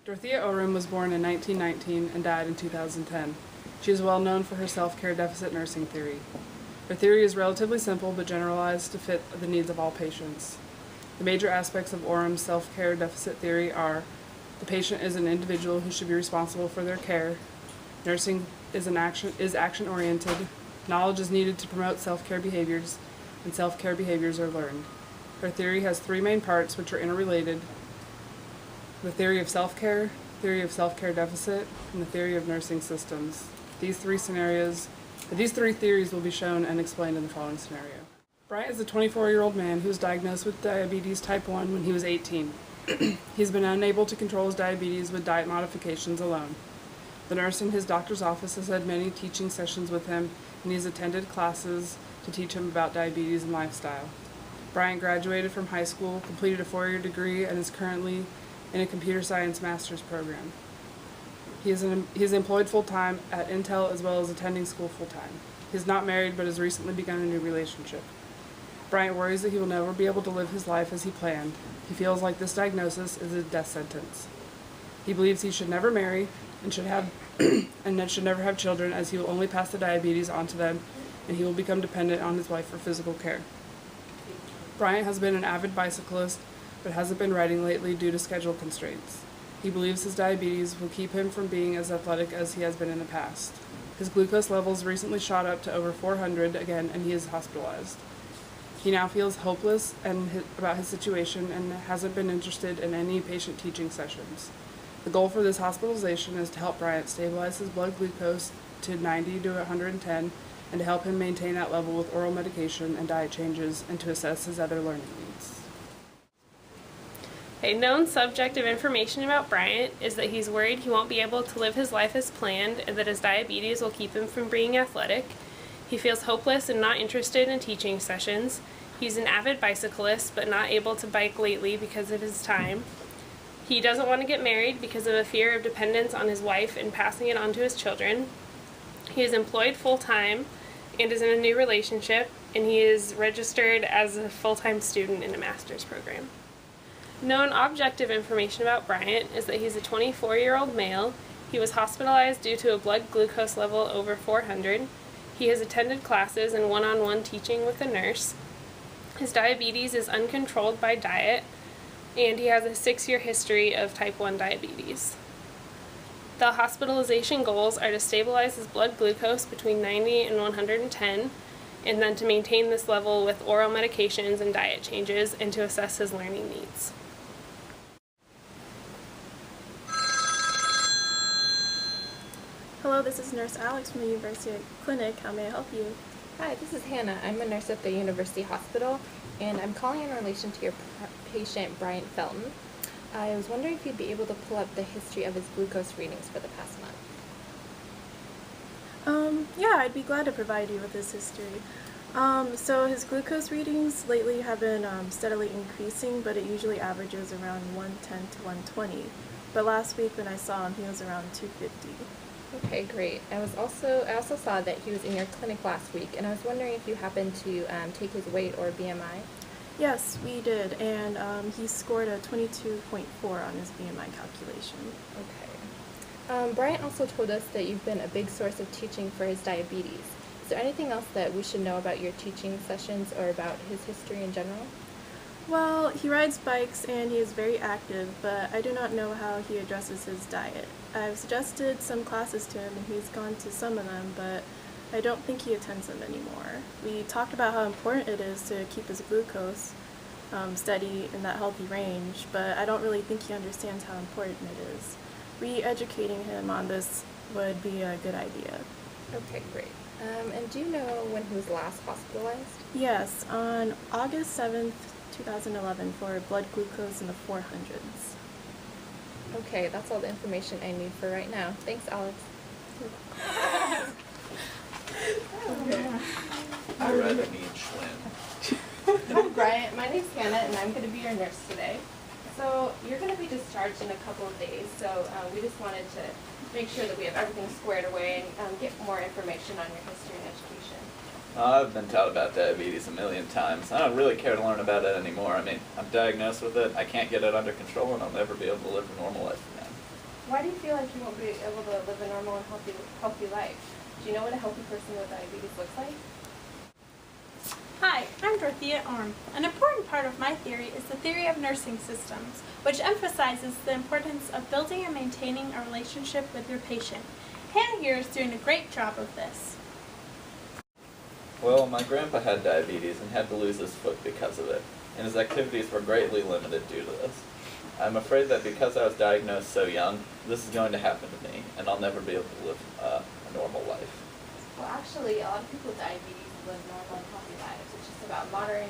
Dorothea Orem was born in 1919 and died in 2010. She is well known for her self-care deficit nursing theory. Her theory is relatively simple but generalized to fit the needs of all patients. The major aspects of Orem's self-care deficit theory are: the patient is an individual who should be responsible for their care. Nursing is action-oriented. Knowledge is needed to promote self-care behaviors, and self-care behaviors are learned. Her theory has three main parts which are interrelated: the theory of self-care, theory of self-care deficit, and the theory of nursing systems. These three theories will be shown and explained in the following scenario. Bryant is a 24-year-old man who was diagnosed with diabetes type 1 when he was 18. He's been unable to control his diabetes with diet modifications alone. The nurse in his doctor's office has had many teaching sessions with him, and he's attended classes to teach him about diabetes and lifestyle. Bryant graduated from high school, completed a 4-year degree, and is currently in a computer science master's program. He is employed full-time at Intel as well as attending school full-time. He is not married but has recently begun a new relationship. Bryant worries that he will never be able to live his life as he planned. He feels like this diagnosis is a death sentence. He believes he should never marry and should never have children, as he will only pass the diabetes on to them, and he will become dependent on his wife for physical care. Bryant has been an avid bicyclist but hasn't been riding lately due to schedule constraints. He believes his diabetes will keep him from being as athletic as he has been in the past. His glucose levels recently shot up to over 400 again, and he is hospitalized. He now feels hopeless about his situation and hasn't been interested in any patient teaching sessions. The goal for this hospitalization is to help Bryant stabilize his blood glucose to 90 to 110 and to help him maintain that level with oral medication and diet changes, and to assess his other learning needs. A known subjective information about Bryant is that he's worried he won't be able to live his life as planned and that his diabetes will keep him from being athletic. He feels hopeless and not interested in teaching sessions. He's an avid bicyclist but not able to bike lately because of his time. He doesn't want to get married because of a fear of dependence on his wife and passing it on to his children. He is employed full-time and is in a new relationship, and he is registered as a full-time student in a master's program. Known objective information about Bryant is that he's a 24-year-old male. He was hospitalized due to a blood glucose level over 400. He has attended classes and one-on-one teaching with a nurse. His diabetes is uncontrolled by diet, and he has a 6-year history of type 1 diabetes. The hospitalization goals are to stabilize his blood glucose between 90 and 110, and then to maintain this level with oral medications and diet changes, and to assess his learning needs. Hello, this is Nurse Alex from the University Clinic. How may I help you? Hi, this is Hannah. I'm a nurse at the University Hospital, and I'm calling in relation to your patient, Bryant Felton. I was wondering if you'd be able to pull up the history of his glucose readings for the past month. Yeah, I'd be glad to provide you with this history. So his glucose readings lately have been steadily increasing, but it usually averages around 110 to 120. But last week when I saw him, he was around 250. Okay, great. I also saw that he was in your clinic last week, and I was wondering if you happened to take his weight or BMI. Yes, we did, and he scored a 22.4 on his BMI calculation. Okay. Bryant also told us that you've been a big source of teaching for his diabetes. Is there anything else that we should know about your teaching sessions or about his history in general? Well, he rides bikes and he is very active, but I do not know how he addresses his diet. I've suggested some classes to him and he's gone to some of them, but I don't think he attends them anymore. We talked about how important it is to keep his glucose steady in that healthy range, but I don't really think he understands how important it is. Re-educating him on this would be a good idea. Okay, great. And do you know when he was last hospitalized? Yes, on August 7th, 2011 for blood glucose in the 400s. Okay, that's all the information I need for right now. Thanks, Alex. I read need Schwinn. Hi, Bryant. My name's Hannah, and I'm going to be your nurse today. So you're going to be discharged in a couple of days, so we just wanted to make sure that we have everything squared away and get more information on your history and education. I've been taught about diabetes a million times. I don't really care to learn about it anymore. I mean, I'm diagnosed with it, I can't get it under control, and I'll never be able to live a normal life again. Why do you feel like you won't be able to live a normal and healthy life? Do you know what a healthy person with diabetes looks like? Hi, I'm Dorothea Orem. An important part of my theory is the theory of nursing systems, which emphasizes the importance of building and maintaining a relationship with your patient. Hannah here is doing a great job of this. Well, my grandpa had diabetes and had to lose his foot because of it, and his activities were greatly limited due to this. I'm afraid that because I was diagnosed so young, this is going to happen to me, and I'll never be able to live a normal life. Well, actually, a lot of people with diabetes live normal and healthy lives. It's just about monitoring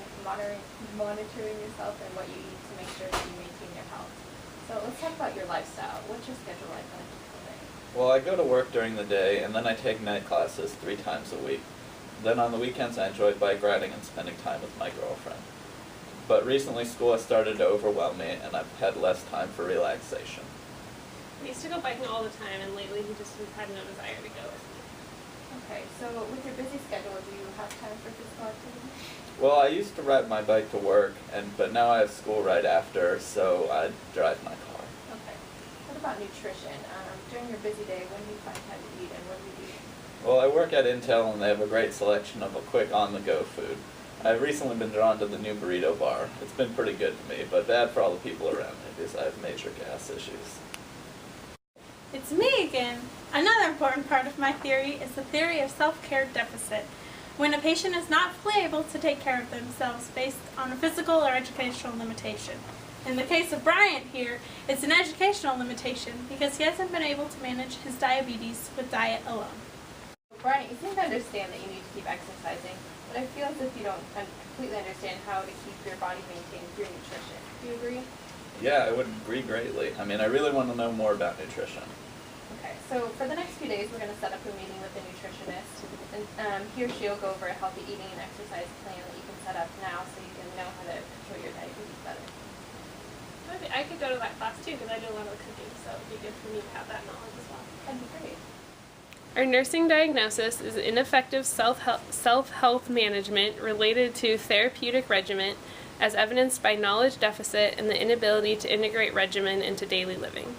yourself and what you eat to make sure that you maintain your health. So let's talk about your lifestyle. What's your schedule like on a typical day? Well, I go to work during the day, and then I take night classes 3 times a week. Then on the weekends, I enjoy bike riding and spending time with my girlfriend. But recently, school has started to overwhelm me, and I've had less time for relaxation. He used to go biking all the time, and lately he just has had no desire to go. Okay, so with your busy schedule, do you have time for physical activity? Well, I used to ride my bike to work, but now I have school right after, so I drive my car. Okay. What about nutrition? During your busy day, when do you find time to eat, and what do you eat? Well, I work at Intel, and they have a great selection of a quick on-the-go food. I've recently been drawn to the new burrito bar. It's been pretty good to me, but bad for all the people around me because I have major gas issues. It's me again. Another important part of my theory is the theory of self-care deficit, when a patient is not fully able to take care of themselves based on a physical or educational limitation. In the case of Bryant here, it's an educational limitation because he hasn't been able to manage his diabetes with diet alone. Brian, you seem to understand that you need to keep exercising, but I feel as if you don't completely understand how to keep your body maintained through nutrition. Do you agree? Yeah, I would agree greatly. I mean, I really want to know more about nutrition. Okay, so for the next few days, we're going to set up a meeting with a nutritionist, and he or she will go over a healthy eating and exercise plan that you can set up now so you can know how to control your diabetes better. Maybe I could go to that class too, because I do a lot of the cooking, so it'd be good for me to have that knowledge as well. That'd be great. Our nursing diagnosis is ineffective self-health management related to therapeutic regimen as evidenced by knowledge deficit and the inability to integrate regimen into daily living.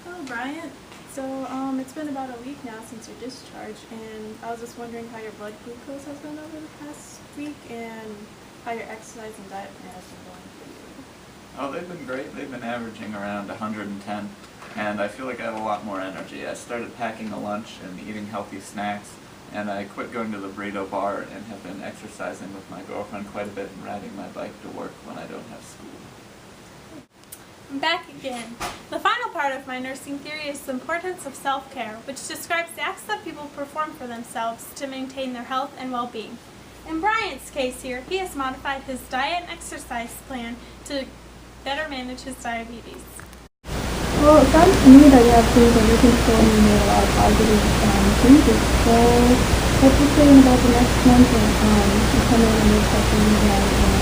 Hello, Bryant. So, it's been about a week now since your discharge, and I was just wondering how your blood glucose has been over the past week, and how your exercise and diet plan has been going for you. Oh, they've been great. They've been averaging around 110, and I feel like I have a lot more energy. I started packing a lunch and eating healthy snacks, and I quit going to the burrito bar and have been exercising with my girlfriend quite a bit and riding my bike to work when I don't have school. I'm back again. The final part of my nursing theory is the importance of self-care, which describes the acts that people perform for themselves to maintain their health and well-being. In Bryant's case here, he has modified his diet and exercise plan to better manage his diabetes. Well, it sounds to me that you have things under control and you made a lot of positive changes. So, what you're saying about the next month and you come in and you're checking again